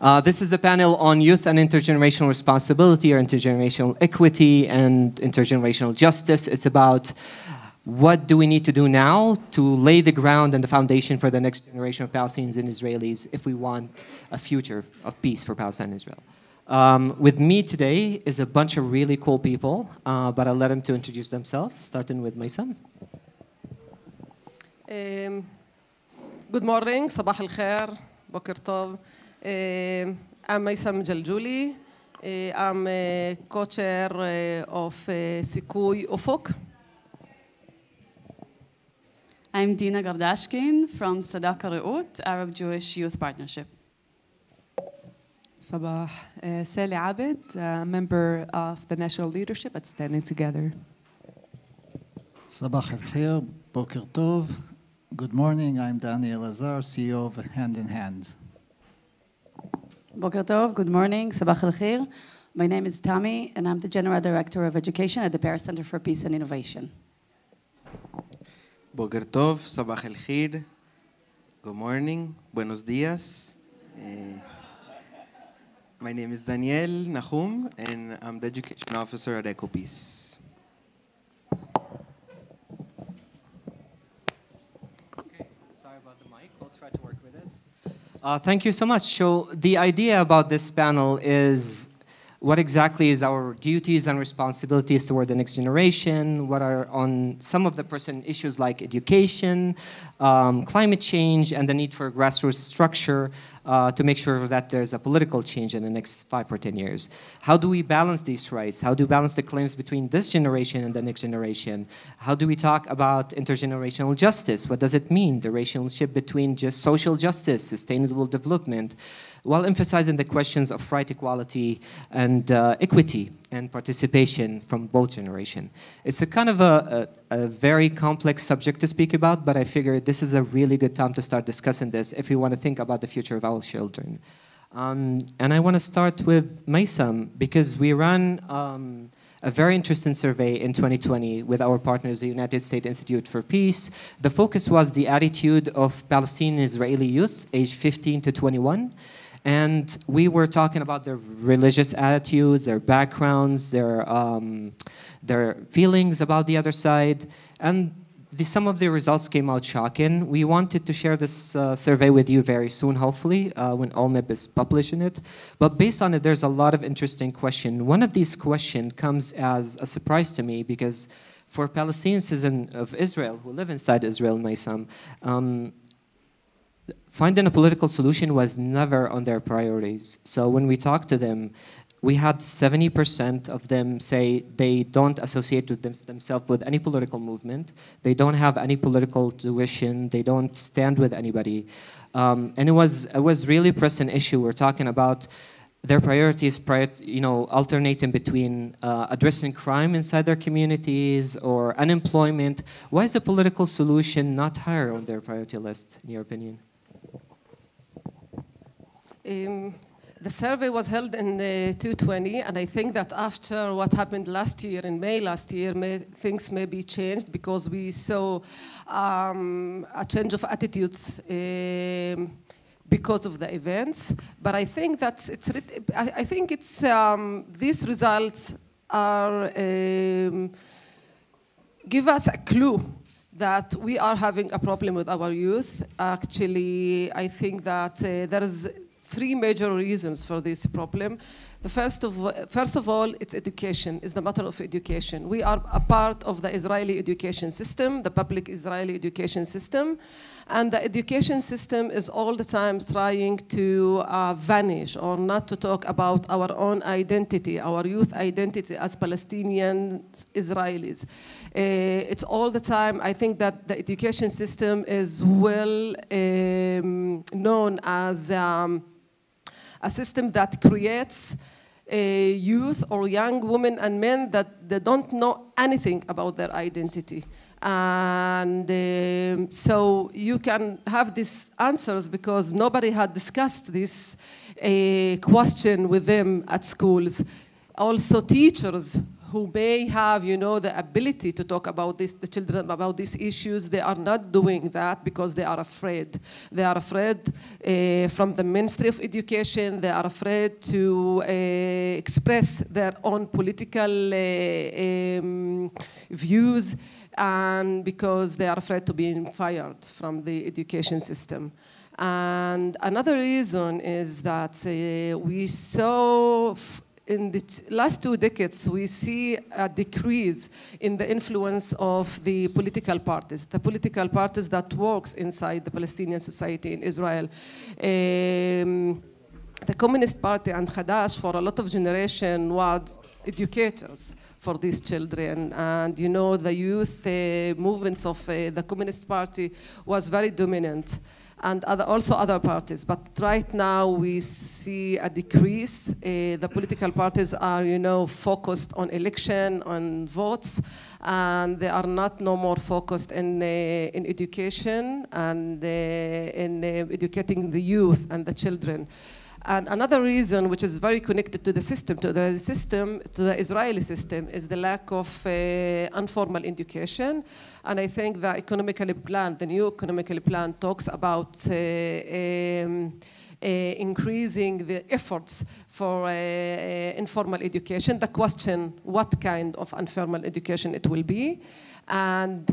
This is the panel on youth and intergenerational responsibility or intergenerational equity and intergenerational justice. It's about what do we need to do now to lay the ground and the foundation for the next generation of Palestinians and Israelis if we want a future of peace for Palestine and Israel. With me today is a bunch of really cool people, but I'll let them to introduce themselves, starting with Maysam. Good morning, صباح الخير, بكر طוב. I'm Maysam Jaljuli. I'm a co-chair of Sikuy Ufuk. I'm Dina Gardashkin from Sadaka Re'ut, Arab Jewish Youth Partnership. Sabah, Sally Abed, member of the national leadership at Standing Together. Sabah al-Khair, Boker Tov. Good morning, I'm Daniel Azar, CEO of Hand in Hand. Boker Tov, good morning, Sabah al-Khair. My name is Tami, and I'm the General Director of Education at the Paris Center for Peace and Innovation. Boker Tov, Sabah al-Khair. Good morning, buenos días. My name is Daniel Nahum, and I'm the Education Officer at EcoPeace. Okay, sorry about the mic. We'll try to work with it. Thank you so much. So the idea about this panel is what exactly is our duties and responsibilities toward the next generation, what are on some of the pertinent issues like education, climate change, and the need for grassroots structure to make sure that there's a political change in the next 5 or 10 years. How do we balance these rights? How do we balance the claims between this generation and the next generation? How do we talk about intergenerational justice? What does it mean, the relationship between just social justice, sustainable development, while emphasizing the questions of right equality and equity and participation from both generations. It's a kind of a very complex subject to speak about, but I figured this is a really good time to start discussing this if we want to think about the future of our children. And I want to start with Maysam, because we ran a very interesting survey in 2020 with our partners, the United States Institute for Peace. The focus was the attitude of Palestinian Israeli youth aged 15 to 21. And we were talking about their religious attitudes, their backgrounds, their feelings about the other side. And some of the results came out shocking. We wanted to share this survey with you very soon, hopefully, when ALLMEP is publishing it. But based on it, there's a lot of interesting questions. One of these questions comes as a surprise to me, because for Palestinian citizens of Israel who live inside Israel, Maysam, finding a political solution was never on their priorities. So when we talked to them, we had 70% of them say they don't associate with themselves with any political movement. They don't have any political tuition. They don't stand with anybody. And it was really a pressing issue. We're talking about their priorities, alternating between addressing crime inside their communities or unemployment. Why is a political solution not higher on their priority list, in your opinion? The survey was held in 2020, and I think that after what happened last year, in May last year, things may be changed because we saw a change of attitudes because of the events. But I think that these results are give us a clue that we are having a problem with our youth. Actually, I think that there is 3 major reasons for this problem. First of all, it's education. It's the matter of education. We are a part of the Israeli education system, the public Israeli education system, and the education system is all the time trying to vanish or not to talk about our own identity, our youth identity as Palestinian Israelis. It's all the time, I think that the education system is well known as a system that creates youth or young women and men that they don't know anything about their identity. And so you can have these answers because nobody had discussed this question with them at schools. Also teachers who may have, the ability to talk about this, the children about these issues, they are not doing that because they are afraid. They are afraid from the Ministry of Education. They are afraid to express their own political views, and because they are afraid to be fired from the education system. And another reason is that we saw in the last 2 decades, we see a decrease in the influence of the political parties that works inside the Palestinian society in Israel. The Communist Party and Hadash for a lot of generation was educators for these children, and the youth movements of the Communist Party was very dominant, and also other parties. But right now we see a decrease. The political parties are, focused on election, on votes, and they are not no more focused in education and in educating the youth and the children. And another reason, which is very connected to the system, to the Israeli system, is the lack of informal education. And I think the new economically plan talks about increasing the efforts for informal education. The question, what kind of informal education it will be, and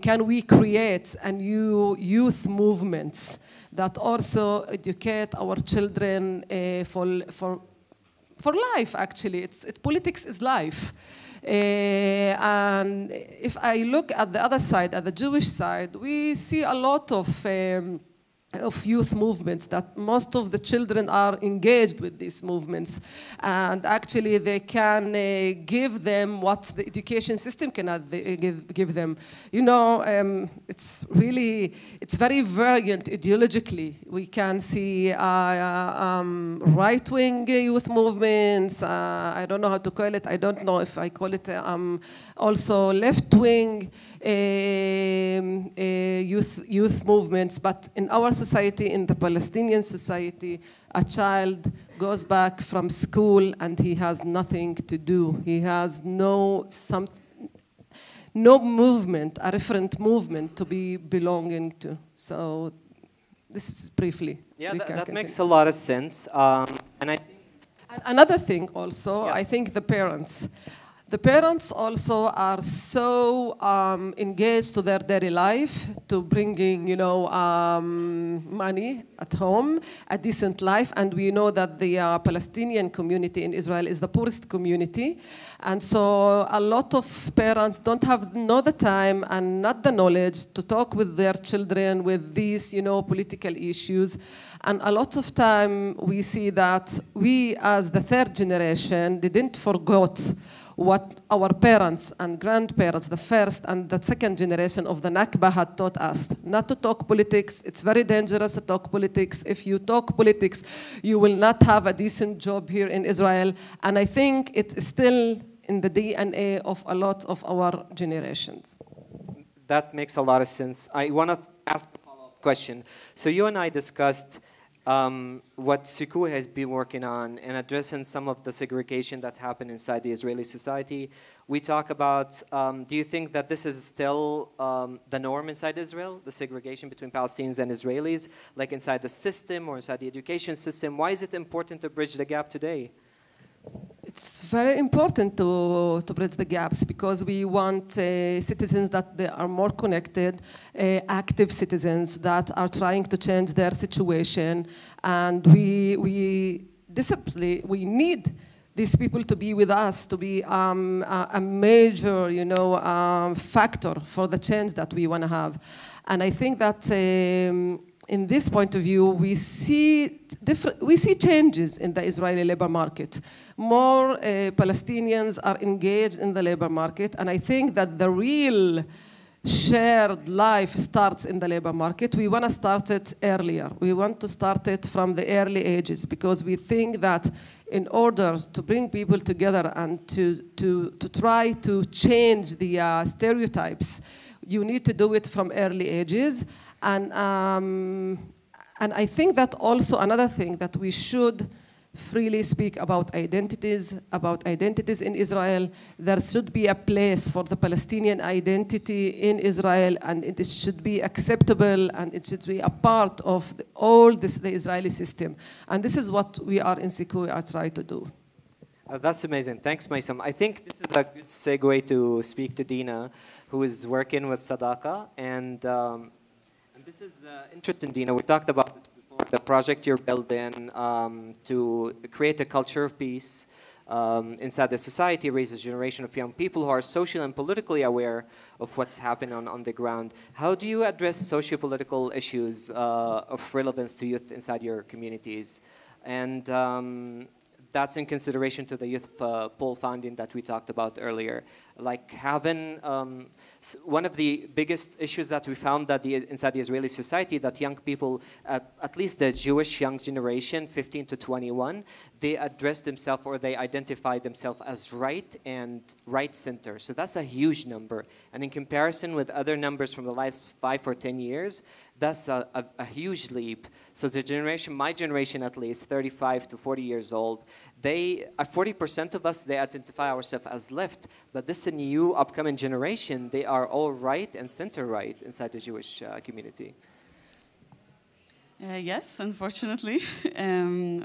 can we create a new youth movements that also educate our children for life, actually. Politics is life. And if I look at the other side, at the Jewish side, we see a lot of youth movements, that most of the children are engaged with these movements, and actually they can give them what the education system cannot give them. It's very variant ideologically. We can see right-wing youth movements, I don't know how to call it, I don't know if I call it also left-wing youth movements, but in our society, in the Palestinian society, a child goes back from school and he has nothing to do. He has no movement, a referent movement to be belonging to. So this is briefly. Yeah, that makes a lot of sense. And another thing also, yes. I think the parents. The parents also are so engaged to their daily life, to bringing, money at home, a decent life, and we know that the Palestinian community in Israel is the poorest community, and so a lot of parents don't have the time and not the knowledge to talk with their children with these, political issues, and a lot of time we see that we, as the third generation, didn't forget what our parents and grandparents, the first and the second generation of the Nakba, had taught us. Not to talk politics. It's very dangerous to talk politics. If you talk politics, you will not have a decent job here in Israel. And I think it's still in the DNA of a lot of our generations. That makes a lot of sense. I want to ask a follow-up question. So you and I discussed what Suku has been working on and addressing some of the segregation that happened inside the Israeli society. We talk about, do you think that this is still the norm inside Israel, the segregation between Palestinians and Israelis, like inside the system or inside the education system? Why is it important to bridge the gap today? It's very important to bridge the gaps, because we want citizens that they are more connected, active citizens that are trying to change their situation, and we need these people to be with us, to be a major, factor for the change that we want to have. And I think that in this point of view, we see changes in the Israeli labor market. More Palestinians are engaged in the labor market, and I think that the real shared life starts in the labor market. We want to start it earlier. We want to start it from the early ages, because we think that in order to bring people together and to try to change the stereotypes, you need to do it from early ages. And I think that also another thing that we should freely speak about identities in Israel. There should be a place for the Palestinian identity in Israel, and it should be acceptable, and it should be a part of the Israeli system. And this is what we are in Sikui are trying to do. That's amazing. Thanks, Maysam. I think this is a good segue to speak to Dina, who is working with Sadaka. And this is interesting, Dina. We talked about this before, the project you're building to create a culture of peace inside the society, raise a generation of young people who are socially and politically aware of what's happening on the ground. How do you address socio-political issues of relevance to youth inside your communities? And that's in consideration to the youth pool funding that we talked about earlier. Like having, one of the biggest issues that we found that inside the Israeli society, that young people, at least the Jewish young generation, 15 to 21, they address themselves or they identify themselves as right and right center. So that's a huge number. And in comparison with other numbers from the last 5 or 10 years, that's a huge leap. So the generation, my generation at least, 35 to 40 years old, they, 40% of us, they identify ourselves as left. But this new upcoming generation, they are all right and center right inside the Jewish community. Yes, unfortunately.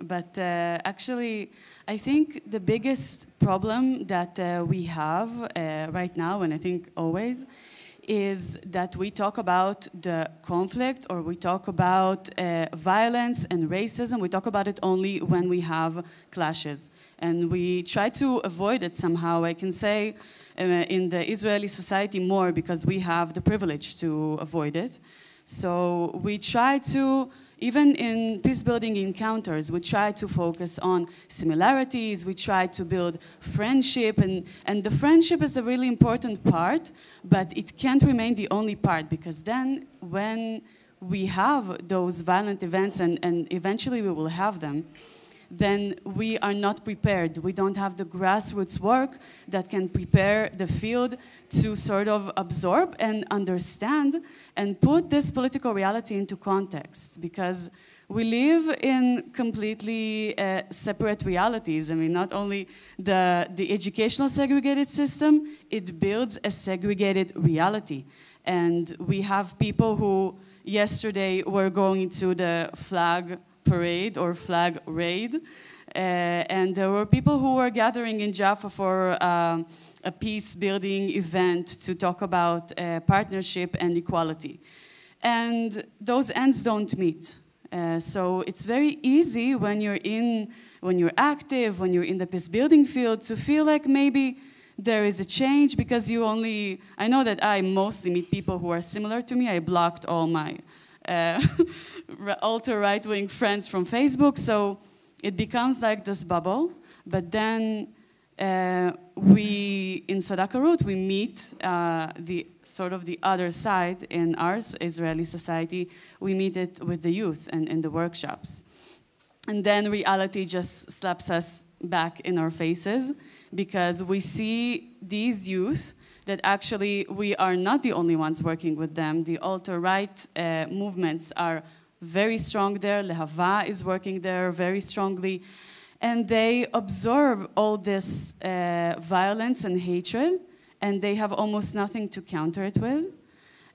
But actually, I think the biggest problem that we have right now, and I think always, is that we talk about the conflict, or we talk about violence and racism. We talk about it only when we have clashes. And we try to avoid it somehow. I can say in the Israeli society more because we have the privilege to avoid it. So we try to, even in peace-building encounters, we try to focus on similarities, we try to build friendship, and the friendship is a really important part, but it can't remain the only part, because then when we have those violent events, and eventually we will have them, then we are not prepared. We don't have the grassroots work that can prepare the field to sort of absorb and understand and put this political reality into context, because we live in completely separate realities. I mean, not only the educational segregated system, it builds a segregated reality. And we have people who yesterday were going to the flag parade or flag raid, and there were people who were gathering in Jaffa for a peace-building event to talk about partnership and equality. And those ends don't meet. So it's very easy when you're active, when you're in the peace-building field, to feel like maybe there is a change because I know that I mostly meet people who are similar to me. I blocked all my ultra-right-wing friends from Facebook, so it becomes like this bubble. But then we, in Sadaka Root, we meet the sort of the other side in our Israeli society. We meet it with the youth and in the workshops. And then reality just slaps us back in our faces, because we see these youth that actually we are not the only ones working with them. The alt-right movements are very strong there. Lehava is working there very strongly. And they absorb all this violence and hatred, and they have almost nothing to counter it with.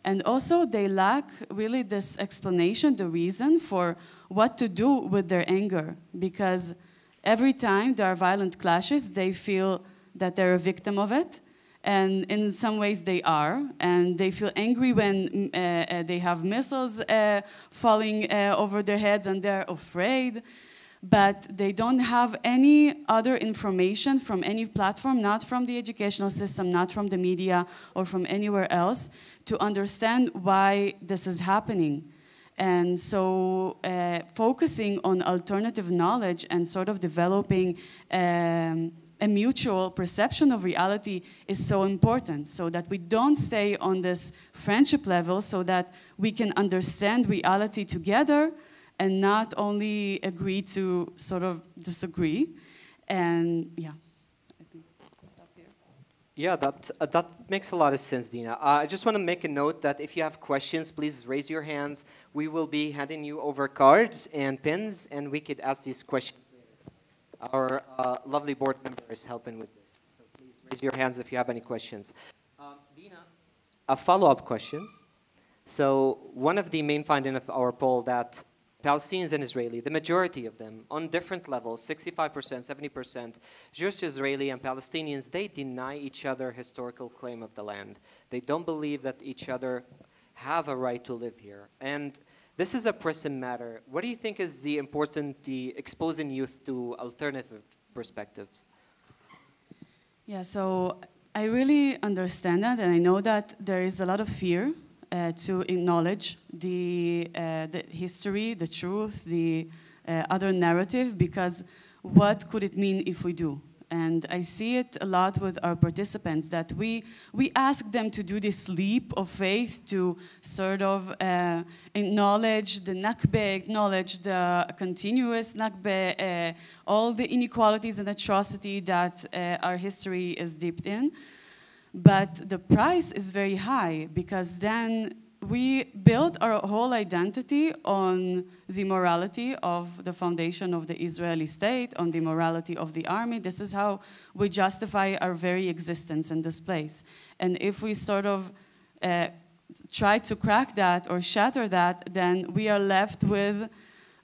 And also they lack really this explanation, the reason for what to do with their anger. Because every time there are violent clashes, they feel that they're a victim of it. And in some ways they are, and they feel angry when they have missiles falling over their heads, and they're afraid. But they don't have any other information from any platform, not from the educational system, not from the media, or from anywhere else, to understand why this is happening. And so focusing on alternative knowledge and sort of developing a mutual perception of reality is so important, so that we don't stay on this friendship level, so that we can understand reality together and not only agree to sort of disagree. And yeah, I think I'll stop here. Yeah, that makes a lot of sense, Dina. I just want to make a note that if you have questions, please raise your hands. We will be handing you over cards and pens, and we could ask these questions. Our lovely board member is helping with this. So please raise your hands if you have any questions. Dina, a follow-up questions. So one of the main findings of our poll that Palestinians and Israeli, the majority of them, on different levels, 65%, 70%, Jewish Israeli and Palestinians, they deny each other historical claim of the land. They don't believe that each other have a right to live here. And this is a pressing matter. What do you think is the exposing youth to alternative perspectives? Yeah, so I really understand that, and I know that there is a lot of fear to acknowledge the history, the truth, the other narrative, because what could it mean if we do? And I see it a lot with our participants, that we ask them to do this leap of faith to sort of acknowledge the Nakba, acknowledge the continuous Nakba, all the inequalities and atrocity that our history is dipped in. But the price is very high, because then we built our whole identity on the morality of the foundation of the Israeli state, on the morality of the army. This is how we justify our very existence in this place. And if we sort of try to crack that or shatter that, then we are left with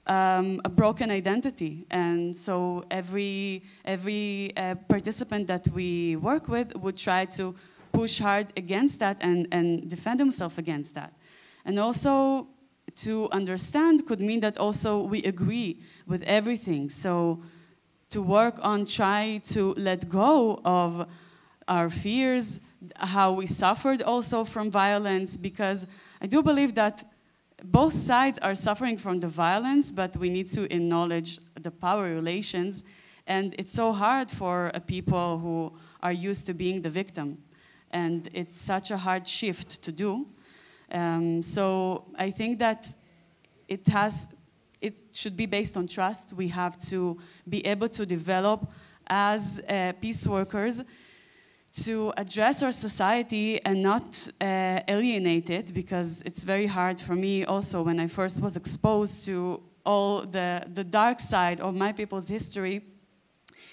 a broken identity. And so every participant that we work with would try to push hard against that and defend himself against that. And also to understand could mean that also we agree with everything. So to work on try to let go of our fears, how we suffered also from violence, because I do believe that both sides are suffering from the violence, but we need to acknowledge the power relations. And it's so hard for people who are used to being the victim. And it's such a hard shift to do. So I think that it should be based on trust. We have to be able to develop as peace workers to address our society and not alienate it, because it's very hard for me also when I first was exposed to all the dark side of my people's history.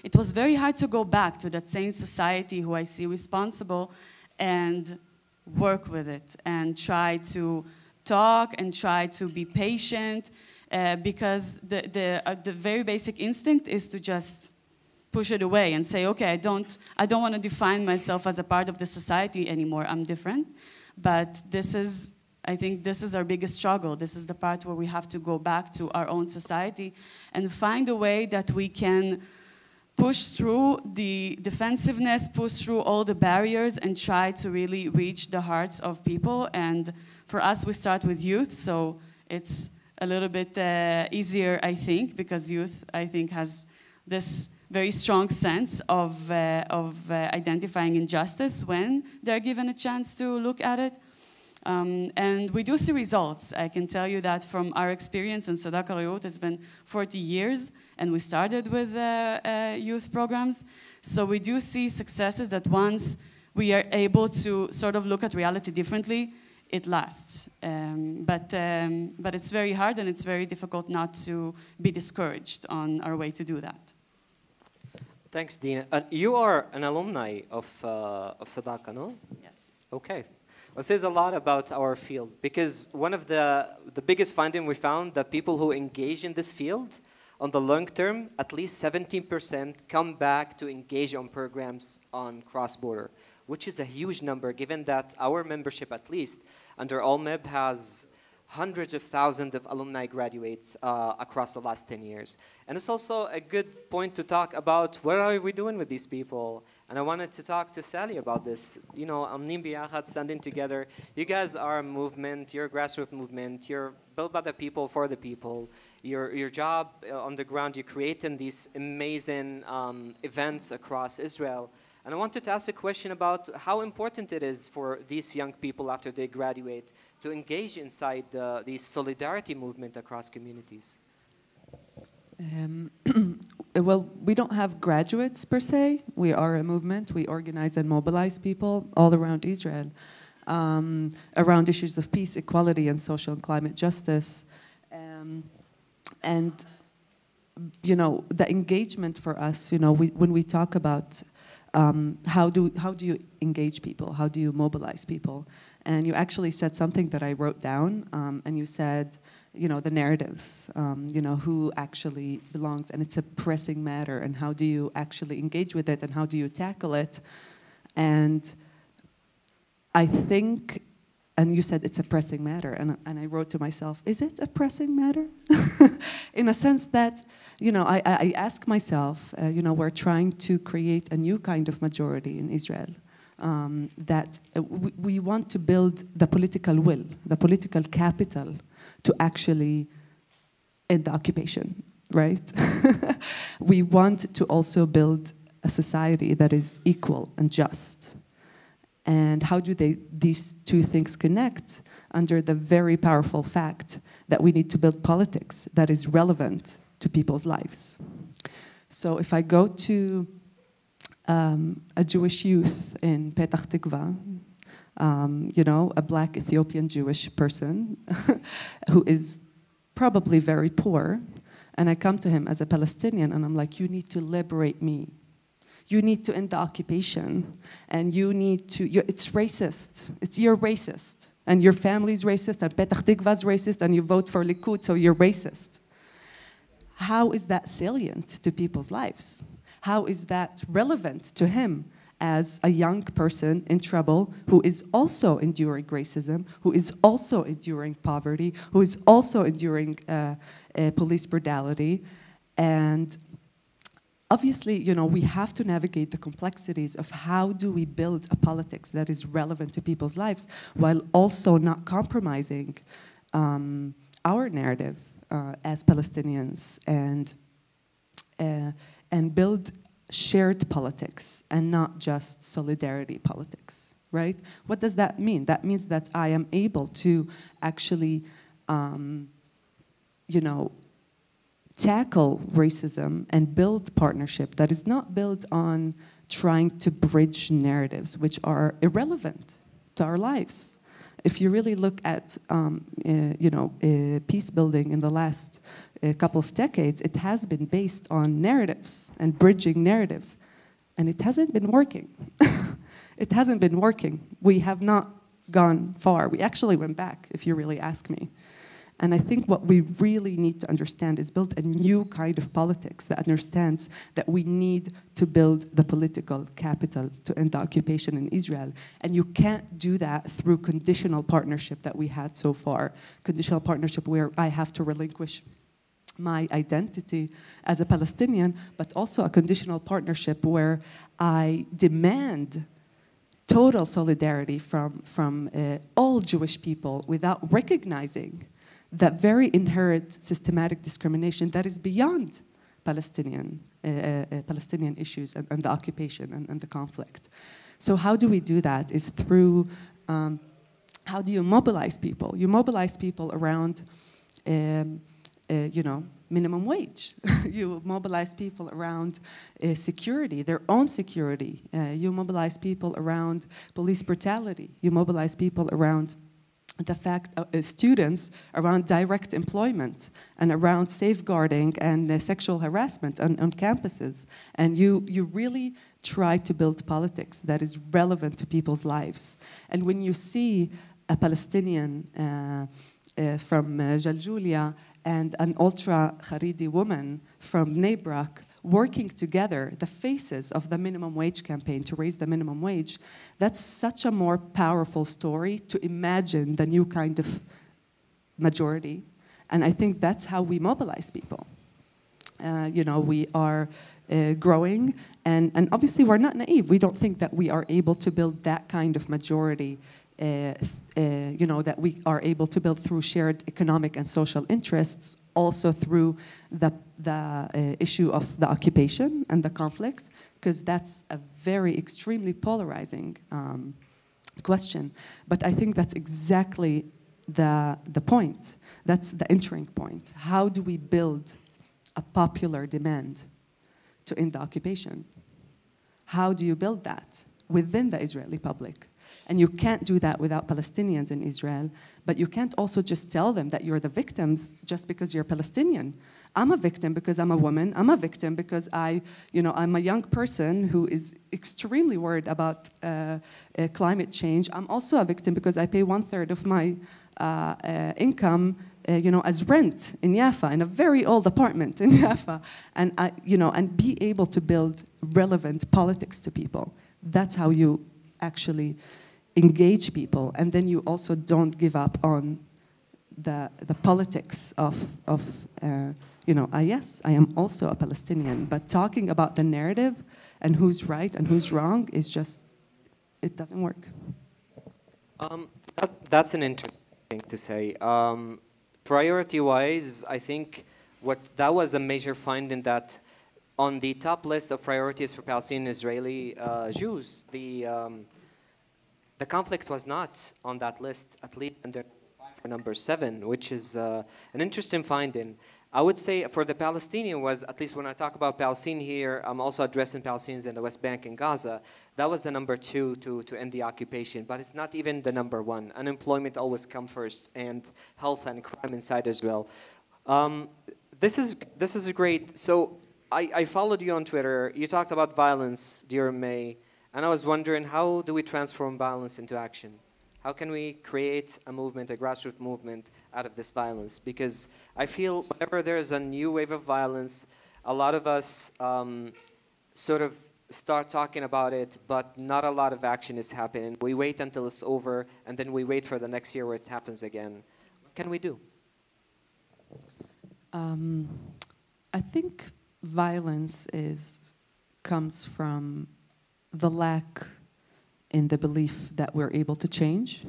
It was very hard to go back to that same society who I see responsible and work with it and try to talk and try to be patient, because the very basic instinct is to just push it away and say, okay, I don't want to define myself as a part of the society anymore. I'm different. But I think this is our biggest struggle. This is the part where we have to go back to our own society and find a way that we can push through the defensiveness, push through all the barriers, and try to really reach the hearts of people. And for us, we start with youth, so it's a little bit easier, I think, because youth, I think, has this very strong sense of identifying injustice when they're given a chance to look at it. And we do see results. I can tell you that from our experience in Sadak al-Riyut, it's been 40 years, and we started with youth programs. So we do see successes that once we are able to sort of look at reality differently, it lasts. But it's very hard, and it's very difficult not to be discouraged on our way to do that. Thanks, Dina. You are an alumni of Sadaka, no? Yes. Okay. Well, says a lot about our field, because one of the biggest finding we found that people who engage in this field, on the long term, at least 17% come back to engage on programs on cross-border, which is a huge number, given that our membership, at least under ALLMEP, has hundreds of thousands of alumni graduates across the last 10 years. And it's also a good point to talk about what are we doing with these people. And I wanted to talk to Sally about this. You know, Amnim Biyachad, standing together. You guys are a movement, you're a grassroots movement, you're built by the people for the people. Your job on the ground, you're creating these amazing events across Israel. And I wanted to ask a question about how important it is for these young people after they graduate to engage inside the solidarity movement across communities. Well, we don't have graduates per se. We are a movement. We organize and mobilize people all around Israel around issues of peace, equality, and social and climate justice. And you know, the engagement for us, you know, when we talk about how do you engage people, how do you mobilize people, and you actually said something that I wrote down, and you said, you know, the narratives, you know, who actually belongs, and it's a pressing matter, and how do you actually engage with it, and how do you tackle it, and I think. And you said it's a pressing matter, and I wrote to myself, is it a pressing matter? In a sense that, you know, I ask myself, you know, we're trying to create a new kind of majority in Israel, that we want to build the political will, the political capital to actually end the occupation, right? We want to also build a society that is equal and just. And how do these two things connect? Under the very powerful fact that we need to build politics that is relevant to people's lives. So if I go to a Jewish youth in Petach Tikva, you know, a black Ethiopian Jewish person who is probably very poor, and I come to him as a Palestinian and I'm like, you need to liberate me. You need to end the occupation, and you need to, it's racist. You're racist, and your family's racist, and Petach Tikva's racist, and you vote for Likud, so you're racist. How is that salient to people's lives? How is that relevant to him as a young person in trouble who is also enduring racism, who is also enduring poverty, who is also enduring police brutality, and obviously, you know, we have to navigate the complexities of how do we build a politics that is relevant to people's lives while also not compromising our narrative as Palestinians and build shared politics and not just solidarity politics, right? What does that mean? That means that I am able to actually, you know, tackle racism and build partnership that is not built on trying to bridge narratives which are irrelevant to our lives. If you really look at you know, peace building in the last couple of decades, it has been based on narratives and bridging narratives, and it hasn't been working. It hasn't been working. We have not gone far. We actually went back, if you really ask me. And I think what we really need to understand is build a new kind of politics that understands that we need to build the political capital to end the occupation in Israel. And you can't do that through conditional partnership that we had so far. Conditional partnership where I have to relinquish my identity as a Palestinian, but also a conditional partnership where I demand total solidarity from all Jewish people without recognizing that very inherent systematic discrimination that is beyond Palestinian issues and the occupation and the conflict. So how do we do that is through, how do you mobilize people? You mobilize people around, you know, minimum wage. You mobilize people around security, their own security. You mobilize people around police brutality. You mobilize people around the fact students around direct employment and around safeguarding and sexual harassment on campuses. And you really try to build politics that is relevant to people's lives. And when you see a Palestinian from Jaljulia and an ultra-Haredi woman from Bnei Brak working together, the faces of the minimum wage campaign to raise the minimum wage, that's such a more powerful story to imagine the new kind of majority. And I think that's how we mobilize people. You know, we are growing, and obviously we're not naive. We don't think that we are able to build that kind of majority you know, that we are able to build through shared economic and social interests, also through the issue of the occupation and the conflict, because that's a very extremely polarizing question. But I think that's exactly the point. That's the entering point. How do we build a popular demand to end the occupation? How do you build that within the Israeli public? And you can't do that without Palestinians in Israel, but you can't also just tell them that you're the victims just because you're Palestinian. I'm a victim because I'm a woman. I'm a victim because I'm a young person who is extremely worried about climate change. I'm also a victim because I pay 1/3 of my income as rent in Jaffa, in a very old apartment in Jaffa, and be able to build relevant politics to people. That's how you actually engage people, and then you also don't give up on the politics of yes, I am also a Palestinian, but talking about the narrative and who's right and who's wrong is just, it doesn't work. That's an interesting thing to say. Priority-wise, I think that was a major finding, that on the top list of priorities for Palestinian Israeli Jews, the conflict was not on that list, at least under number 7, which is an interesting finding. I would say for the Palestinian was, at least when I talk about Palestine here, I'm also addressing Palestinians in the West Bank and Gaza. That was the number 2 to end the occupation, but it's not even the number 1. Unemployment always comes first, and health and crime inside Israel. This is great. So I followed you on Twitter. You talked about violence during May, and I was wondering, how do we transform violence into action? How can we create a movement, a grassroots movement, out of this violence? Because I feel whenever there's a new wave of violence, a lot of us sort of start talking about it, but not a lot of action is happening. We wait until it's over, and then we wait for the next year where it happens again. What can we do? I think violence comes from the lack in the belief that we're able to change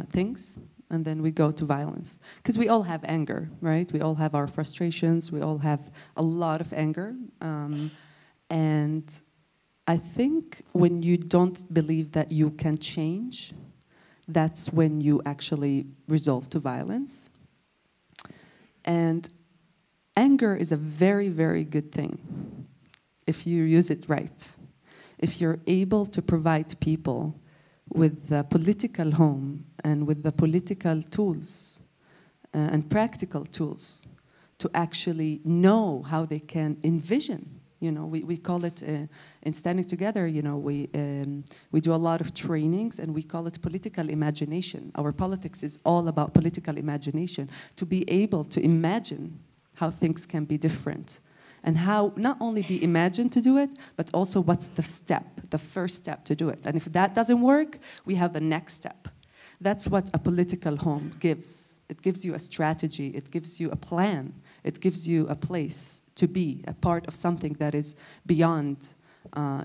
things, and then we go to violence. Because we all have anger, right? We all have our frustrations. We all have a lot of anger. And I think when you don't believe that you can change, that's when you actually resolve to violence. And anger is a very, very good thing if you use it right. If you're able to provide people with the political home and with the political tools and practical tools to actually know how they can envision. We call it, in Standing Together, we do a lot of trainings, and we call it political imagination. Our politics is all about political imagination, to be able to imagine how things can be different. And how not only be imagined to do it, but also what's the first step to do it. And if that doesn't work, we have the next step. That's what a political home gives. It gives you a strategy, it gives you a plan, it gives you a place to be, a part of something that is beyond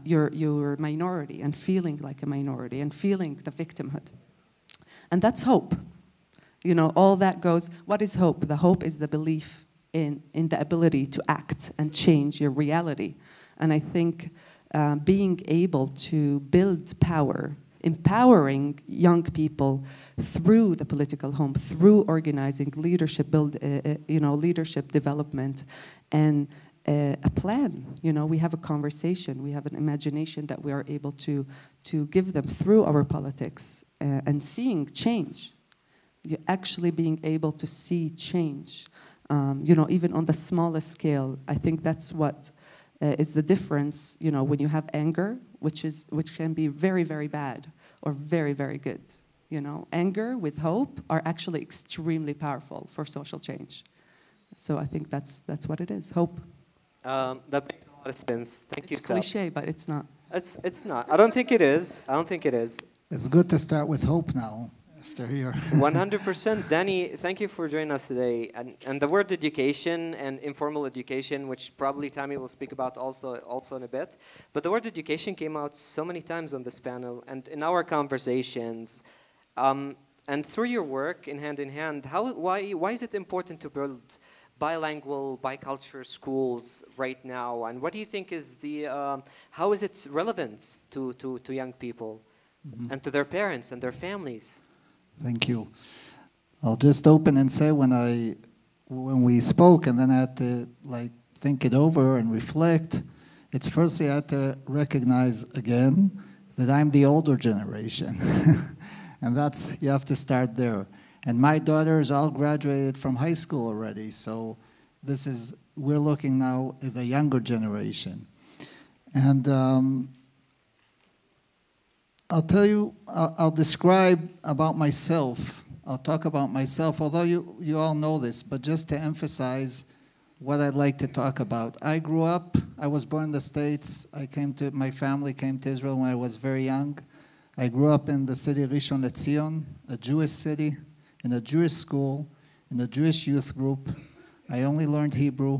your minority, and feeling like a minority, and feeling the victimhood. And that's hope. All that goes, what is hope? The hope is the belief in the ability to act and change your reality. And I think being able to build power, empowering young people through the political home, through organizing, leadership, leadership development, and a plan. We have a conversation, we have an imagination that we are able to give them through our politics, and seeing change. You're actually being able to see change. Even on the smallest scale. I think that's what is the difference, when you have anger, which can be very, very bad or very, very good. Anger with hope are actually extremely powerful for social change. So I think that's what it is, hope. That makes a lot of sense. Thank you, It's cliche, but it's not. It's not. I don't think it is. It's good to start with hope now. Here. 100%. Danny, thank you for joining us today. And the word education and informal education, which probably Tammy will speak about also in a bit, but the word education came out so many times on this panel and in our conversations. And through your work in hand, why is it important to build bilingual, bicultural schools right now? And what do you think is how is it relevant to young people and to their parents and their families? Thank you. I'll just open and say when we spoke, and then I had to think it over and reflect. It's firstly I had to recognize again that I'm the older generation, and you have to start there. And my daughters all graduated from high school already, so we're looking now at the younger generation. And I'll describe about myself. I'll talk about myself, although you all know this, but just to emphasize what I'd like to talk about. I grew up, I was born in the States. My family came to Israel when I was very young. I grew up in the city of Rishon LeZion, a Jewish city, in a Jewish school, in a Jewish youth group. I only learned Hebrew.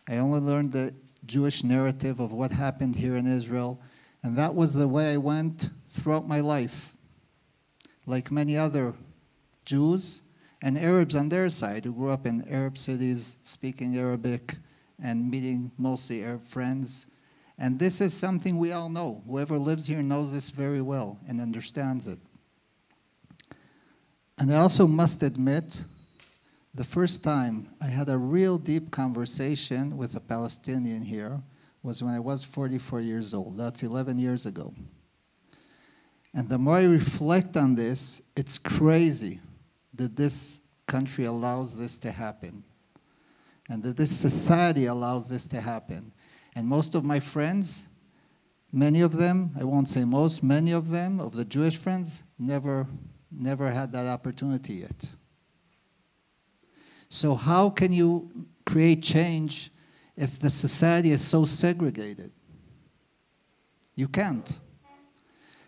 I only learned the Jewish narrative of what happened here in Israel. And that was the way I went throughout my life. Like many other Jews and Arabs on their side who grew up in Arab cities, speaking Arabic and meeting mostly Arab friends. And this is something we all know. Whoever lives here knows this very well and understands it. And I also must admit, the first time I had a real deep conversation with a Palestinian here was when I was 44 years old. That's 11 years ago. And the more I reflect on this, it's crazy that this country allows this to happen, and that this society allows this to happen. And most of my friends, many of them, I won't say most, many of them, of the Jewish friends, never had that opportunity yet. So how can you create change if the society is so segregated? You can't.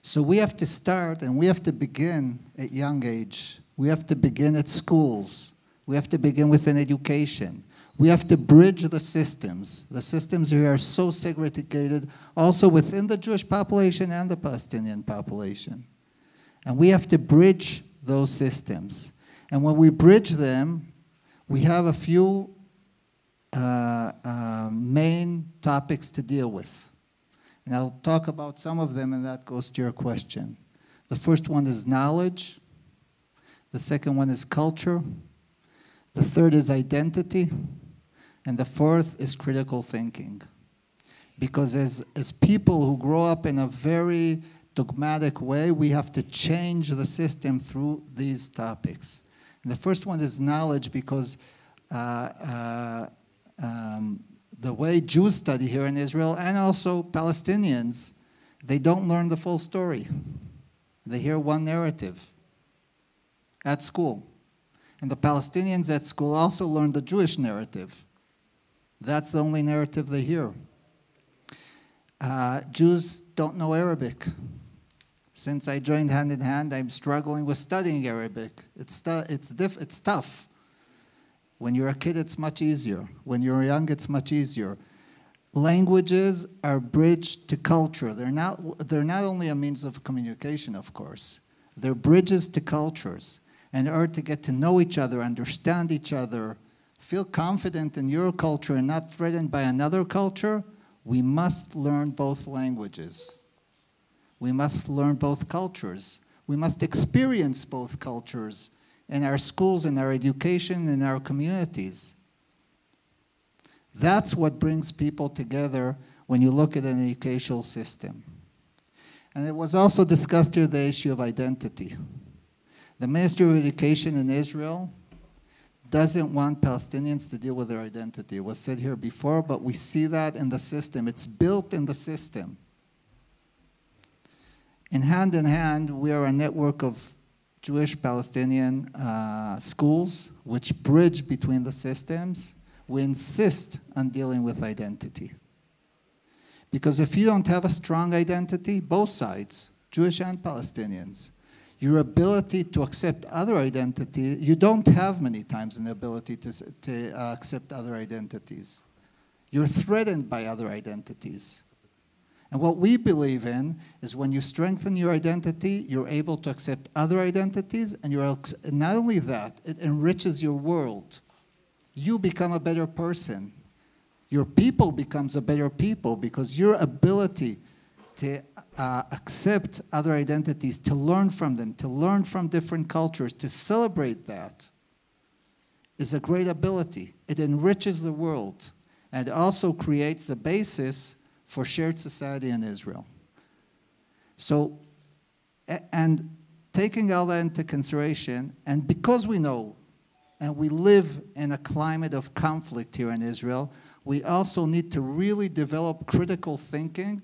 So we have to start, and we have to begin at young age. We have to begin at schools. We have to begin with an education. We have to bridge the systems. The systems here are so segregated, also within the Jewish population and the Palestinian population. And we have to bridge those systems. And when we bridge them, we have a few main topics to deal with. And I'll talk about some of them, and that goes to your question. The first one is knowledge. The second one is culture. The third is identity. And the fourth is critical thinking. Because as people who grow up in a very dogmatic way, we have to change the system through these topics. And the first one is knowledge, because the way Jews study here in Israel, and also Palestinians, they don't learn the full story. They hear one narrative at school. And the Palestinians at school also learn the Jewish narrative. That's the only narrative they hear. Jews don't know Arabic. Since I joined Hand in Hand, I'm struggling with studying Arabic. It's tough. When you're a kid, it's much easier. When you're young, it's much easier. Languages are bridged to culture. They're not only a means of communication, of course. They're bridges to cultures. In order to get to know each other, understand each other, feel confident in your culture and not threatened by another culture, we must learn both languages. We must learn both cultures. We must experience both cultures in our schools, in our education, in our communities. That's what brings people together when you look at an educational system. And it was also discussed here, the issue of identity. The Ministry of Education in Israel doesn't want Palestinians to deal with their identity. It was said here before, but we see that in the system. It's built in the system. In Hand, we are a network of Jewish-Palestinian schools which bridge between the systems. We insist on dealing with identity. Because if you don't have a strong identity, both sides, Jewish and Palestinians, your ability to accept other identity, you don't have many times an ability to accept other identities. You're threatened by other identities. And what we believe in is when you strengthen your identity, you're able to accept other identities, and not only that, it enriches your world. You become a better person. Your people becomes a better people because your ability to accept other identities, to learn from them, to learn from different cultures, to celebrate that is a great ability. It enriches the world and also creates the basis for shared society in Israel. So, and taking all that into consideration, and because we know and we live in a climate of conflict here in Israel, we also need to really develop critical thinking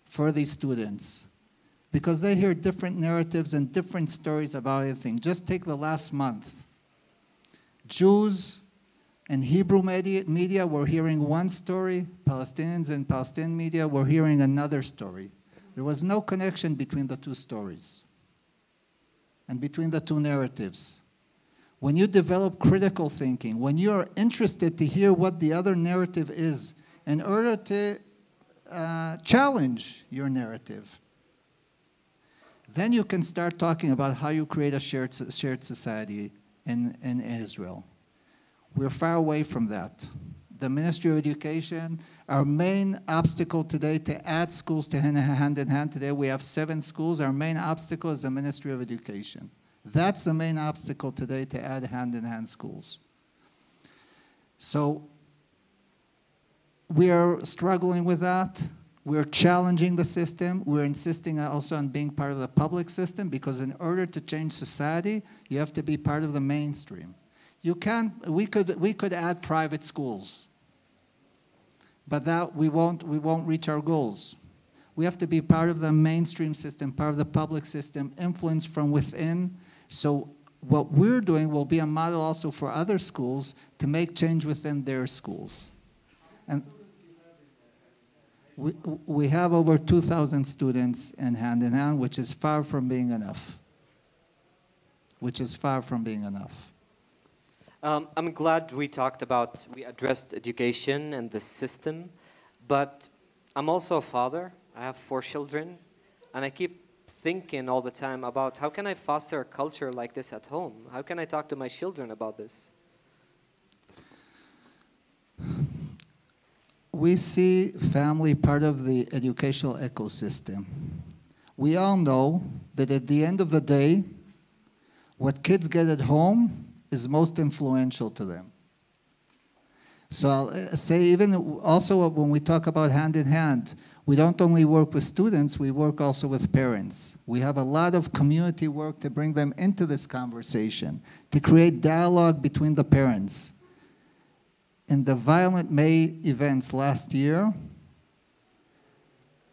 for these students, because they hear different narratives and different stories about everything. Just take the last month. Jews and Hebrew media were hearing one story, Palestinians and Palestinian media were hearing another story. There was no connection between the two stories and between the two narratives. When you develop critical thinking, when you are interested to hear what the other narrative is in order to challenge your narrative, then you can start talking about how you create a shared society in Israel. We're far away from that. The Ministry of Education, our main obstacle today to add schools to hand in hand, today we have 7 schools. Our main obstacle is the Ministry of Education. That's the main obstacle today to add hand-in-hand schools. So we are struggling with that. We're challenging the system. We're insisting also on being part of the public system, because in order to change society, you have to be part of the mainstream. You can't, we could add private schools, but that we won't reach our goals. We have to be part of the mainstream system, part of the public system, influence from within. So what we're doing will be a model also for other schools to make change within their schools. And we have over 2,000 students in hand, which is far from being enough. Which is far from being enough. I'm glad we addressed education and the system, but I'm also a father. I have 4 children, and I keep thinking all the time about how can I foster a culture like this at home? How can I talk to my children about this? We see family part of the educational ecosystem. We all know that at the end of the day, what kids get at home is most influential to them. So I'll say, even also when we talk about hand in hand, we don't only work with students, we work also with parents. We have a lot of community work to bring them into this conversation, to create dialogue between the parents. In the Violent May events last year,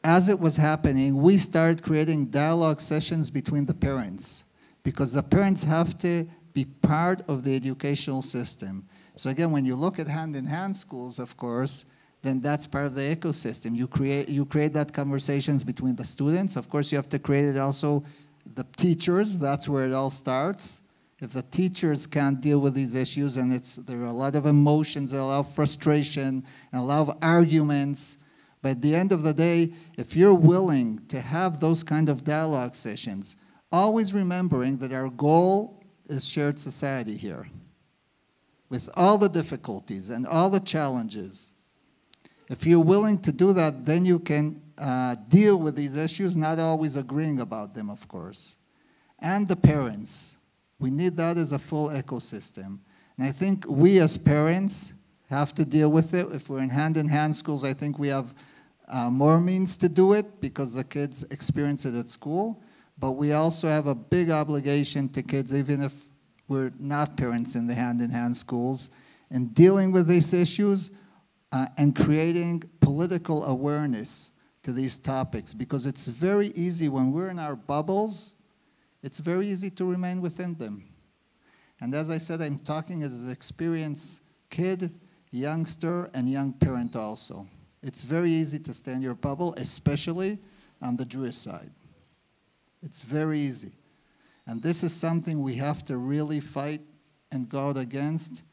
as it was happening, we started creating dialogue sessions between the parents, because the parents have to be part of the educational system. So again, when you look at hand-in-hand schools, of course, then that's part of the ecosystem. You create that conversations between the students. Of course, you have to create it also the teachers. That's where it all starts. If the teachers can't deal with these issues, and there are a lot of emotions, a lot of frustration, and a lot of arguments, but at the end of the day, if you're willing to have those kind of dialogue sessions, always remembering that our goal is shared society here, with all the difficulties and all the challenges. If you're willing to do that, then you can deal with these issues, not always agreeing about them, of course. And the parents. We need that as a full ecosystem. And I think we as parents have to deal with it. If we're in hand-in-hand schools, I think we have more means to do it because the kids experience it at school. But we also have a big obligation to kids, even if we're not parents in the hand-in-hand schools, in dealing with these issues and creating political awareness to these topics, because it's very easy when we're in our bubbles, it's very easy to remain within them. And as I said, I'm talking as an experienced kid, youngster, and young parent also. It's very easy to stay in your bubble, especially on the Jewish side. It's very easy. And this is something we have to really fight and guard against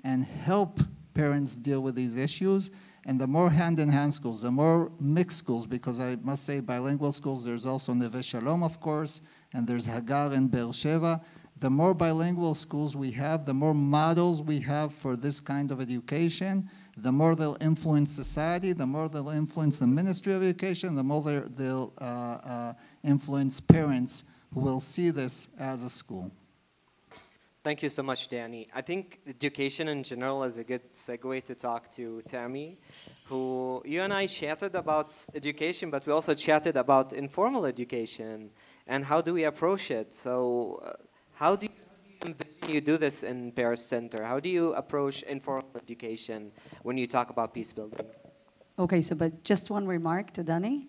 and help parents deal with these issues. And the more hand-in-hand schools, the more mixed schools, because I must say bilingual schools, there's also Neve Shalom, of course, and there's Hagar and Beersheba. The more bilingual schools we have, the more models we have for this kind of education, the more they'll influence society, the more they'll influence the Ministry of Education, the more they'll influence parents who will see this as a school. Thank you so much, Danny. I think education in general is a good segue to talk to Tammy, who you and I chatted about education, but we also chatted about informal education and how do we approach it. So how do you envision when you do this in Paris Center? How do you approach informal education when you talk about peace building? Okay, so but just one remark to Danny.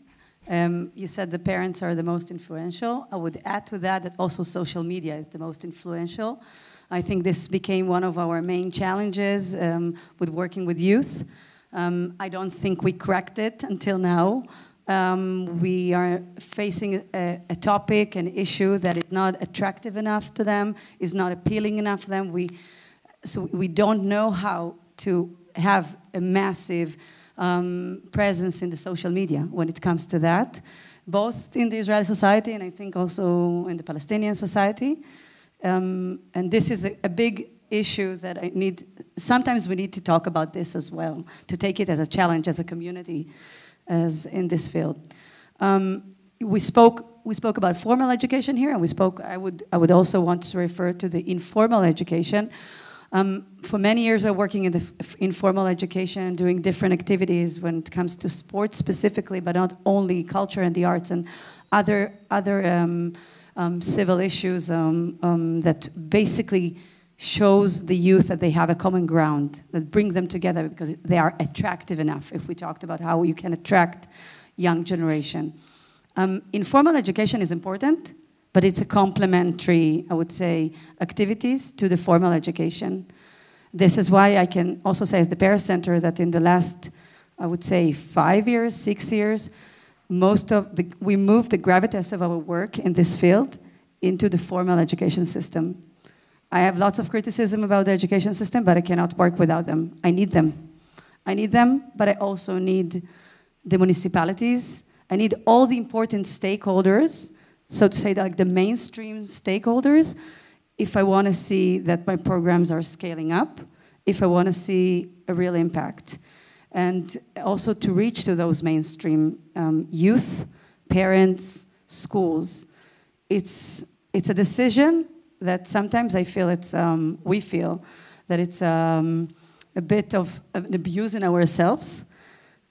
You said the parents are the most influential. I would add to that that also social media is the most influential. I think this became one of our main challenges with working with youth. I don't think we cracked it until now. We are facing a topic, an issue that is not attractive enough to them, is not appealing enough to them. So we don't know how to have a massive presence in the social media when it comes to that, both in the Israeli society and I think also in the Palestinian society. And this is a big issue that sometimes we need to talk about this as well, to take it as a challenge, as a community, as in this field. We spoke about formal education here, and I would also want to refer to the informal education. For many years, we're working in the informal education, doing different activities when it comes to sports specifically, but not only culture and the arts and other civil issues that basically shows the youth that they have a common ground, that bring them together because they are attractive enough, if we talked about how you can attract young generation. Informal education is important, but it's a complementary, I would say, activities to the formal education. This is why I can also say as the Paris Center that in the last, I would say, 5 years, 6 years, we moved the gravitas of our work in this field into the formal education system. I have lots of criticism about the education system, but I cannot work without them. I need them. I need them, but I also need the municipalities. I need all the important stakeholders, so to say, like the mainstream stakeholders, if I want to see that my programs are scaling up, if I want to see a real impact. And also to reach to those mainstream youth, parents, schools. It's a decision that sometimes I feel we feel that it's a bit of an abuse in ourselves,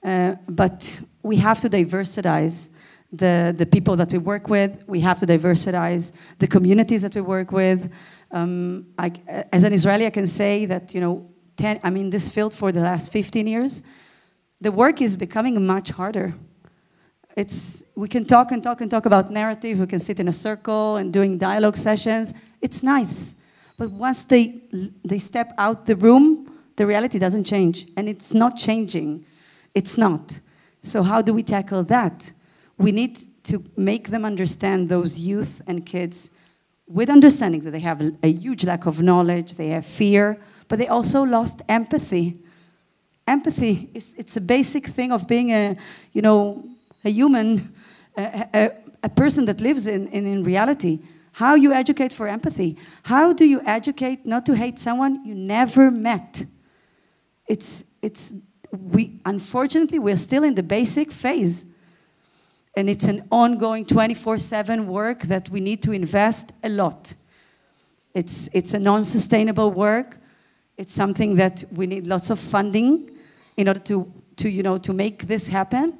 but we have to diversitize the people that we work with. We have to diversitize the communities that we work with. As an Israeli, I can say that, I'm in this field for the last 15 years. The work is becoming much harder. We can talk and talk and talk about narrative. We can sit in a circle and doing dialogue sessions. It's nice. But once they step out the room, the reality doesn't change. And it's not changing. It's not. So how do we tackle that? We need to make them understand, those youth and kids, with understanding that they have a huge lack of knowledge, they have fear, but they also lost empathy. Empathy, it's a basic thing of being a human, a person that lives in reality. How you educate for empathy? How do you educate not to hate someone you never met? Unfortunately, we're still in the basic phase. And it's an ongoing 24/7 work that we need to invest a lot. It's a non-sustainable work. It's something that we need lots of funding in order to make this happen.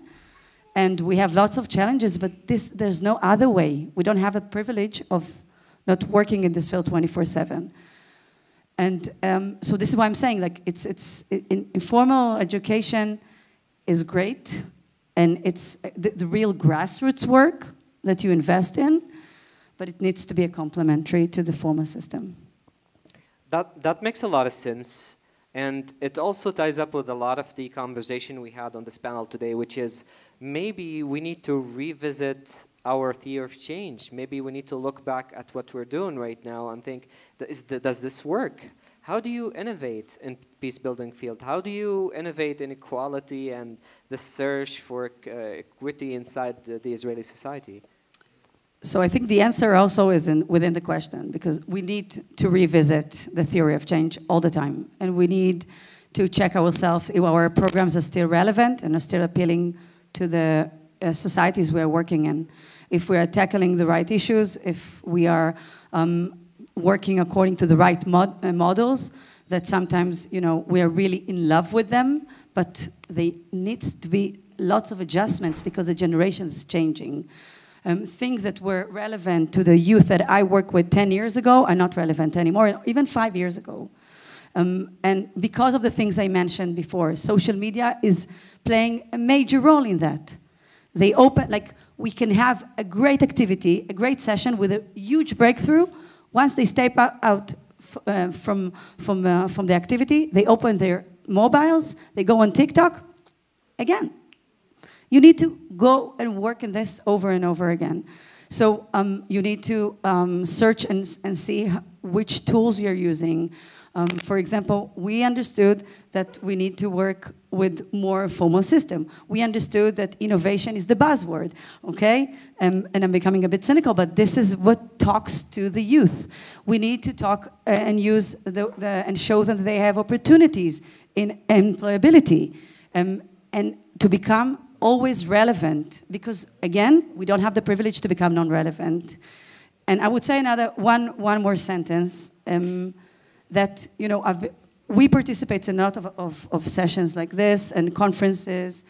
And we have lots of challenges, but there's no other way. We don't have a privilege of not working in this field 24/7. And so this is why I'm saying, like, informal education is great, and it's the real grassroots work that you invest in, but it needs to be a complementary to the formal system. That makes a lot of sense. And it also ties up with a lot of the conversation we had on this panel today, which is maybe we need to revisit our theory of change. Maybe we need to look back at what we're doing right now and think, does this work? How do you innovate in peace building field? How do you innovate in equality and the search for equity inside the Israeli society? So I think the answer also is within the question, because we need to revisit the theory of change all the time. And we need to check ourselves if our programs are still relevant and are still appealing to the societies we are working in. If we are tackling the right issues, if we are working according to the right models, that sometimes, we are really in love with them, but there needs to be lots of adjustments because the generation is changing. things that were relevant to the youth that I worked with 10 years ago are not relevant anymore, even 5 years ago. And because of the things I mentioned before, social media is playing a major role in that. They open, like, we can have a great activity, a great session with a huge breakthrough. Once they step out from the activity, they open their mobiles, they go on TikTok, again. You need to go and work in this over and over again. So you need to search and see which tools you're using. For example, we understood that we need to work with more formal system. We understood that innovation is the buzzword, okay? And I'm becoming a bit cynical, but this is what talks to the youth. We need to talk and use and show them that they have opportunities in employability, and to become always relevant, because again, we don't have the privilege to become non-relevant. And I would say one more sentence, that, you know, we participate in a lot of sessions like this and conferences.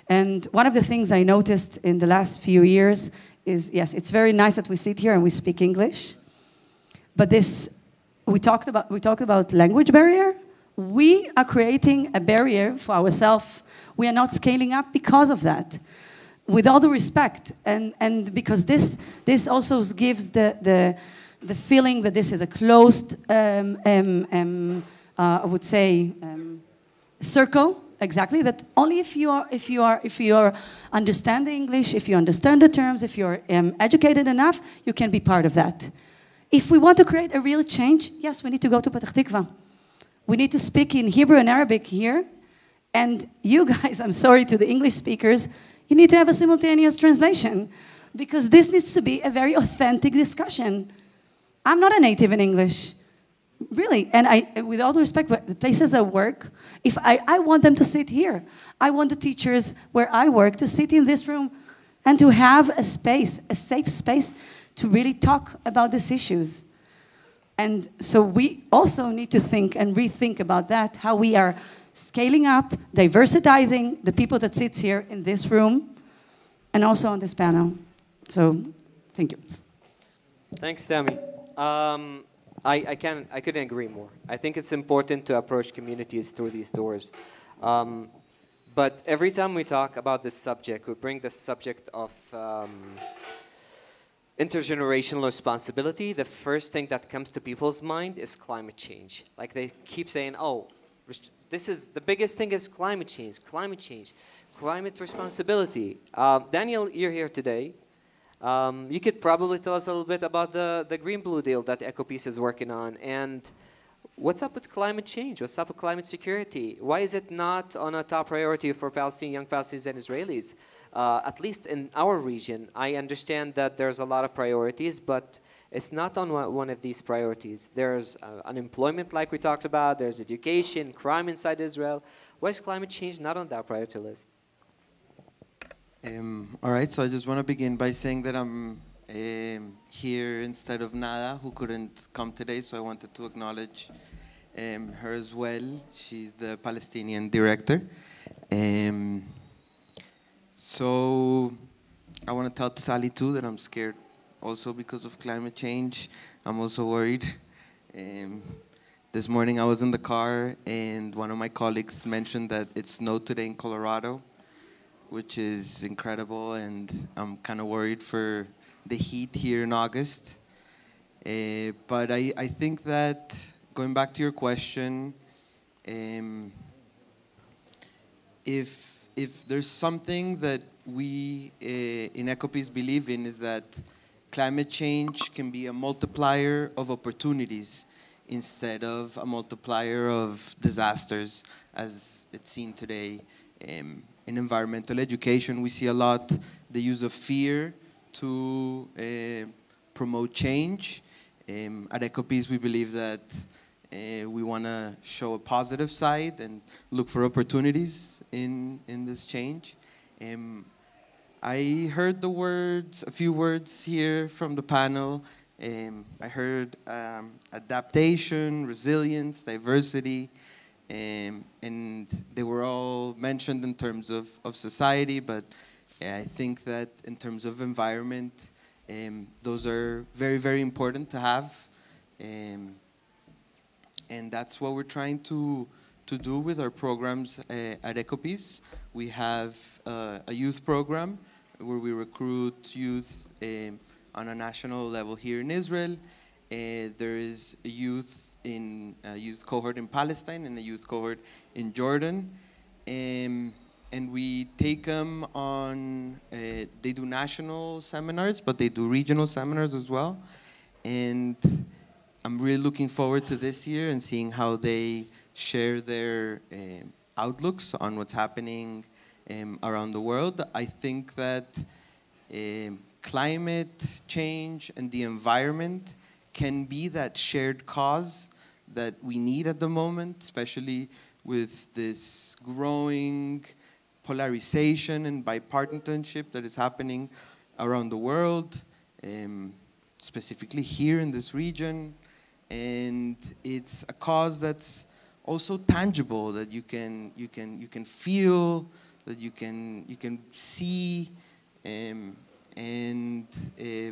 And one of the things I noticed in the last few years is, yes, it's very nice that we sit here and we speak English, but we talked about language barrier. We are creating a barrier for ourselves. We are not scaling up because of that, with all the respect, and because this also gives the feeling that this is a closed, I would say, circle. Exactly. That only if you are understand the English, if you understand the terms, if you're educated enough, you can be part of that. If we want to create a real change, yes, we need to go to Petah Tikva. We need to speak in Hebrew and Arabic here, and you guys, I'm sorry to the English speakers, you need to have a simultaneous translation, because this needs to be a very authentic discussion. I'm not a native in English, really. And with all the respect, the places I work, if I want them to sit here. I want the teachers where I work to sit in this room and to have a space, a safe space to really talk about these issues. And so we also need to think and rethink about that, how we are scaling up, diversitizing the people that sits here in this room and also on this panel. So, thank you. Thanks, Tammy. I couldn't agree more. I think it's important to approach communities through these doors. But every time we talk about this subject, we bring the subject of intergenerational responsibility. The first thing that comes to people's mind is climate change. Like, they keep saying, oh, this is the biggest thing is climate change, climate responsibility. Daniel, you're here today. You could probably tell us a little bit about the Green-Blue deal that EcoPeace is working on, and what's up with climate change? What's up with climate security? Why is it not on a top priority for young Palestinians and Israelis? At least in our region, I understand that there's a lot of priorities, but it's not on one of these priorities. There's unemployment, like we talked about. There's education, crime inside Israel. Why is climate change not on that priority list? All right, so I just want to begin by saying that I'm here instead of Nada, who couldn't come today, so I wanted to acknowledge her as well. She's the Palestinian director. So I want to tell Sally too that I'm scared also because of climate change. I'm also worried. This morning I was in the car and one of my colleagues mentioned that it snowed today in Colorado, which is incredible, and I'm kind of worried for the heat here in August. But I think that, going back to your question, if there's something that we in EcoPeace believe in, is that climate change can be a multiplier of opportunities instead of a multiplier of disasters, as it's seen today. In environmental education, we see a lot the use of fear to promote change. At EcoPeace, we believe that we want to show a positive side and look for opportunities in this change. I heard a few words here from the panel. I heard adaptation, resilience, diversity, and they were all mentioned in terms of society, but I think that in terms of environment, those are very, very important to have. And that's what we're trying to do with our programs at EcoPeace. We have a youth program where we recruit youth on a national level here in Israel. There is a youth cohort in Palestine and a youth cohort in Jordan. And we take them on, they do national seminars, but they do regional seminars as well. And I'm really looking forward to this year and seeing how they share their outlooks on what's happening around the world. I think that climate change and the environment can be that shared cause that we need at the moment, especially with this growing polarization and bipartisanship that is happening around the world, specifically here in this region. And it's a cause that's also tangible, that you can feel, that you can see. And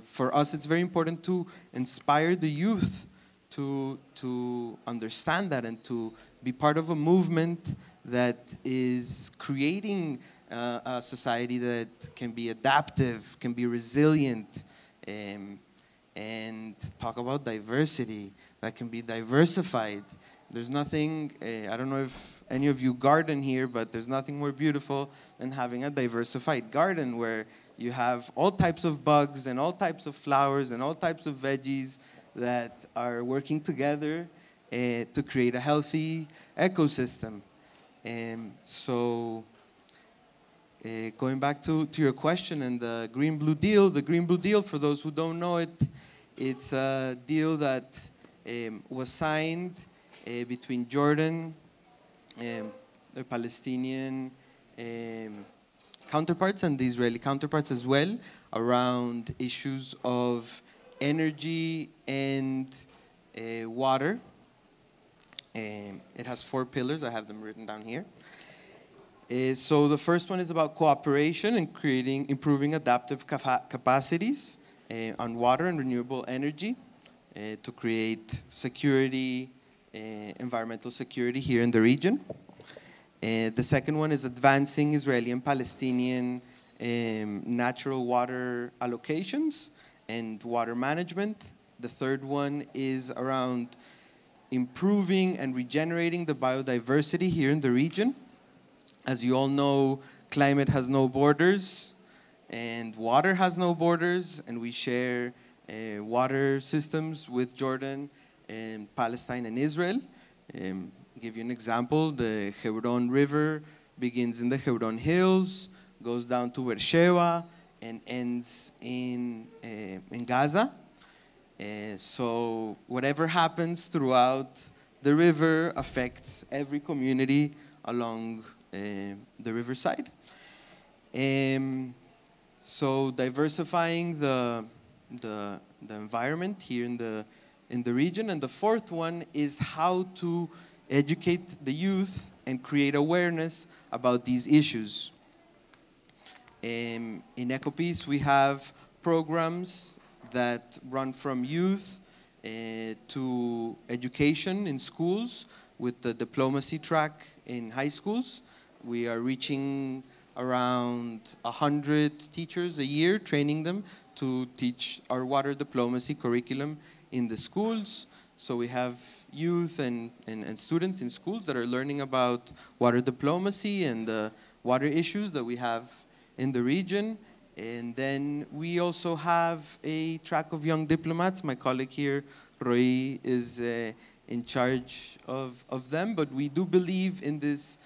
for us, it's very important to inspire the youth to understand that and to be part of a movement that is creating a society that can be adaptive, can be resilient, and talk about diversity, that can be diversified. There's nothing, I don't know if any of you garden here, but there's nothing more beautiful than having a diversified garden where you have all types of bugs and all types of flowers and all types of veggies that are working together to create a healthy ecosystem. So going back to your question and the Green-Blue Deal, for those who don't know it, it's a deal that was signed between Jordan, the Palestinian counterparts and the Israeli counterparts as well, around issues of energy and water. It has 4 pillars. I have them written down here. So the first one is about cooperation and improving adaptive capacities on water and renewable energy to create security, environmental security here in the region. The second one is advancing Israeli and Palestinian natural water allocations and water management. The third one is around improving and regenerating the biodiversity here in the region. As you all know, climate has no borders and water has no borders, and we share water systems with Jordan and Palestine and Israel. Give you an example, the Hebron River begins in the Hebron Hills, goes down to Beersheba, and ends in Gaza. So whatever happens throughout the river affects every community along the riverside. So diversifying the environment here in the region. And the fourth one is how to educate the youth and create awareness about these issues. In EcoPeace, we have programs that run from youth to education in schools with the diplomacy track in high schools. We are reaching around 100 teachers a year, training them to teach our water diplomacy curriculum in the schools. So we have youth and students in schools that are learning about water diplomacy and the water issues that we have in the region. And then we also have a track of young diplomats. My colleague here, Roy, is in charge of them. But we do believe in this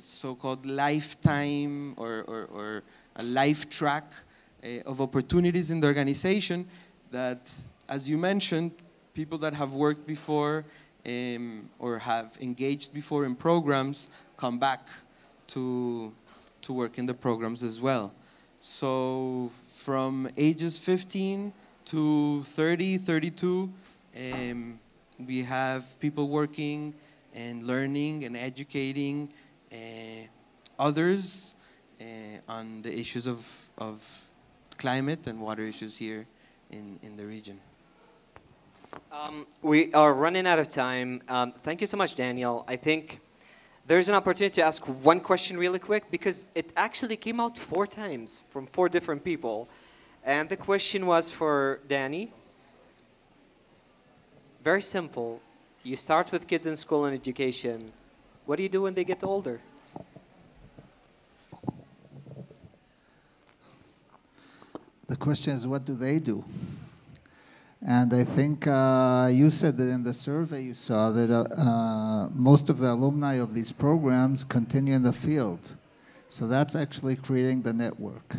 so-called lifetime or a life track of opportunities in the organization that, as you mentioned, people that have worked before or have engaged before in programs come back to work in the programs as well. So from ages 15 to 30, 32, we have people working and learning and educating others on the issues of climate and water issues here in the region. We are running out of time. Thank you so much, Daniel. I think there's an opportunity to ask one question really quick because it actually came out 4 times from 4 different people. And the question was for Danny. Very simple. You start with kids in school and education. What do you do when they get older? The question is, what do they do? And I think you said that in the survey you saw that most of the alumni of these programs continue in the field. So that's actually creating the network.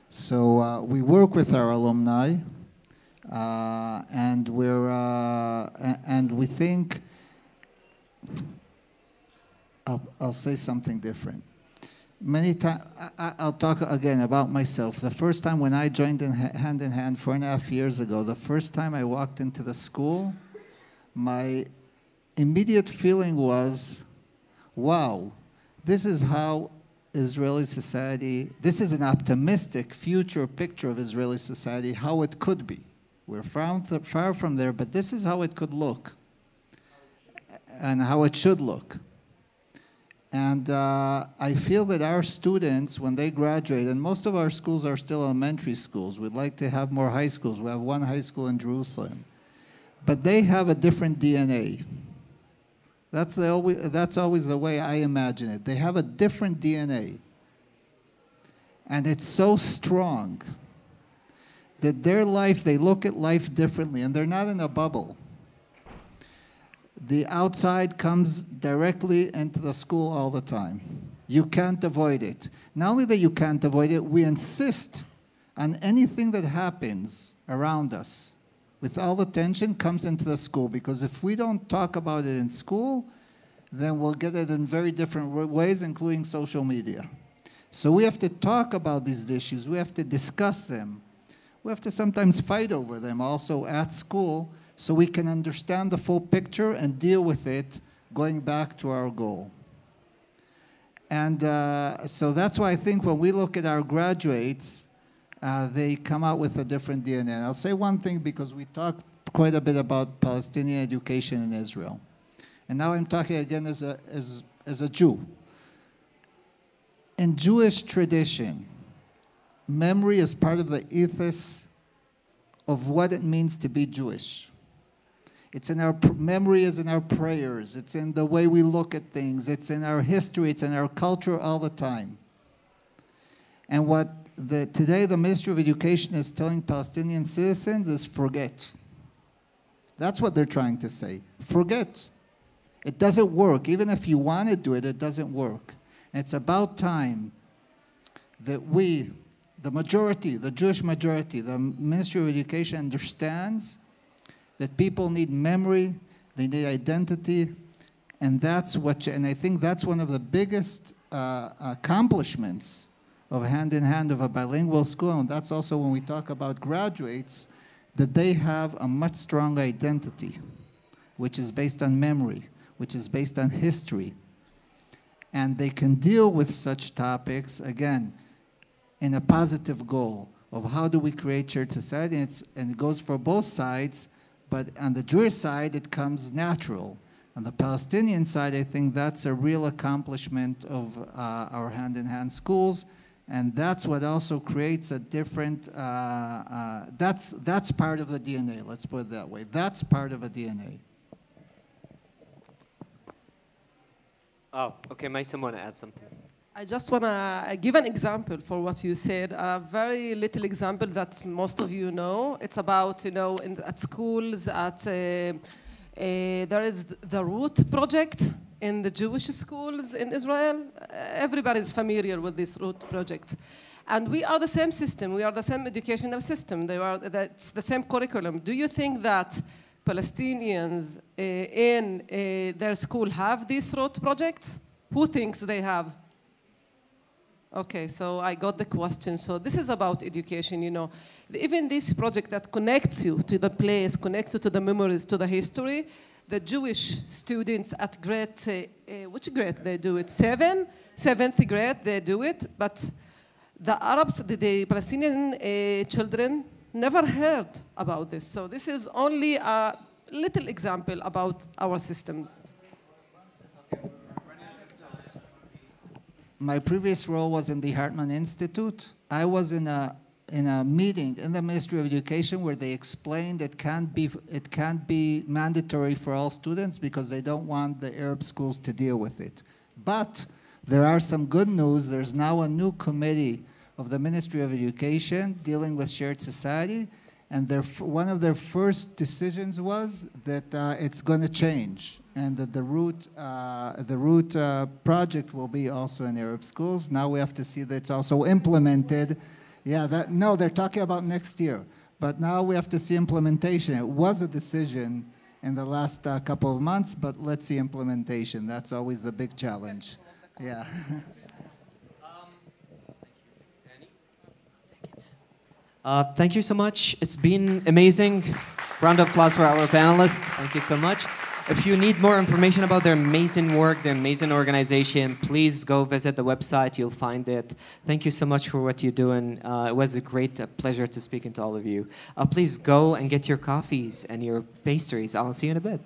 So we work with our alumni, and we think, I'll say something different. Many times, I'll talk again about myself. The first time when I joined Hand in Hand 4.5 years ago, the first time I walked into the school, my immediate feeling was, wow, this is how Israeli society, this is an optimistic future picture of Israeli society, how it could be. We're far from there, but this is how it could look and how it should look. And I feel that our students, when they graduate, and most of our schools are still elementary schools. We'd like to have more high schools. We have 1 high school in Jerusalem. But they have a different DNA. That's always the way I imagine it. They have a different DNA. And it's so strong that their life, they look at life differently, and they're not in a bubble. The outside comes directly into the school all the time. You can't avoid it. Not only that you can't avoid it, we insist on anything that happens around us. With all the tension comes into the school, because if we don't talk about it in school, then we'll get it in very different ways, including social media. So we have to talk about these issues. We have to discuss them. We have to sometimes fight over them also at school, so we can understand the full picture and deal with it going back to our goal. And so that's why I think when we look at our graduates, they come out with a different DNA. And I'll say one thing, because we talked quite a bit about Palestinian education in Israel. And now I'm talking again as a Jew. In Jewish tradition, memory is part of the ethos of what it means to be Jewish. It's in our memory is in our prayers. It's in the way we look at things. It's in our history. It's in our culture all the time. And what today the Ministry of Education is telling Palestinian citizens is forget. That's what they're trying to say. Forget. It doesn't work. Even if you want to do it, it doesn't work. And it's about time that we, the majority, the Jewish majority, the Ministry of Education understands that people need memory, they need identity, and that's what, and I think that's one of the biggest accomplishments of Hand in Hand of a bilingual school, and that's also when we talk about graduates, that they have a much stronger identity, which is based on memory, which is based on history. And they can deal with such topics, again, in a positive goal of how do we create shared society, and it goes for both sides. But on the Jewish side, it comes natural. On the Palestinian side, I think that's a real accomplishment of our hand-in-hand schools, and that's what also creates a different, that's part of the DNA, let's put it that way. That's part of a DNA. Oh, okay, Maisa want to add something. I just want to give an example for what you said, a very little example that most of you know. It's about, at schools, there is the Root project in the Jewish schools in Israel. Everybody's familiar with this Root project. And we are the same system. We are the same educational system. That's the same curriculum. Do you think that Palestinians in their school have this Root project? Who thinks they have? Okay, so I got the question. So this is about education, Even this project that connects you to the place, connects you to the memories, to the history, the Jewish students at grade, which grade they do it? Seventh grade they do it, but the Arabs, the Palestinian children never heard about this. So this is only a little example about our system. My previous role was in the Hartman Institute. I was in a meeting in the Ministry of Education where they explained it can't be mandatory for all students because they don't want the Arab schools to deal with it. But there are some good news. There's now a new committee of the Ministry of Education dealing with shared society, and one of their first decisions was that it's going to change, and that the root project will be also in Arab schools. Now we have to see that it's also implemented. Yeah, no, they're talking about next year, but now we have to see implementation. It was a decision in the last couple of months, but let's see implementation. That's always the big challenge. Yeah. Thank you so much. It's been amazing. Round of applause for our panelists. Thank you so much. If you need more information about their amazing work, their amazing organization, please go visit the website. You'll find it. Thank you so much for what you're doing. It was a great pleasure to speaking to all of you. Please go and get your coffees and your pastries. I'll see you in a bit.